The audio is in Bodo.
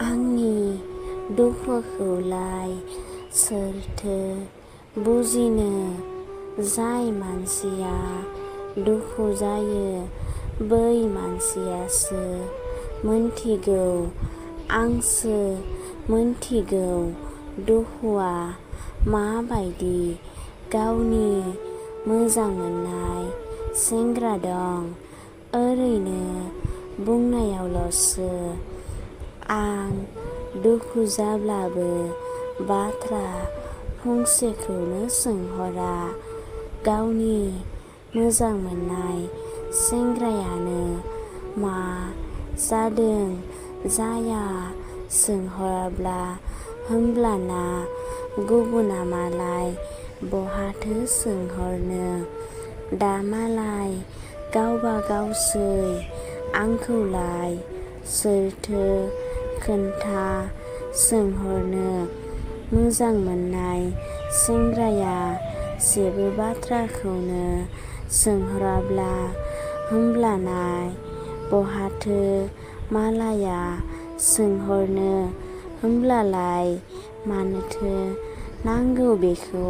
आंनि दुखुखौलाय सोरथो बुजिनो? जाय मानसिया दुखु जायो बै मानसियासो मोनथिगौ। आंसो मोनथिगौ दुखुआ माबायदि। गावनि मोजां मोननाय सेंग्रा दं। ओरैनो बुंनायावल'सो। आं दुखु जाब्लाबो बाथ्रा फंसेखौनो सोंहरा। गावनि मोजां मोननाय सेंग्रायानो मा जादों जाया सोंहराब्ला होमब्लाना गुबुना मालाय बहाथो सोंहरनो। दा मालाय गावबा गावसै। आंखौलाय सोरथो खोन्था सोंहरनो। मोजां मोननाय सेंग्राया जेबो बाथ्राखौनो सोंहराब्ला होमब्लानाय बहाथो मालाया सोंहरनो। होमब्लालाय मानोथो नांगौ बेखौ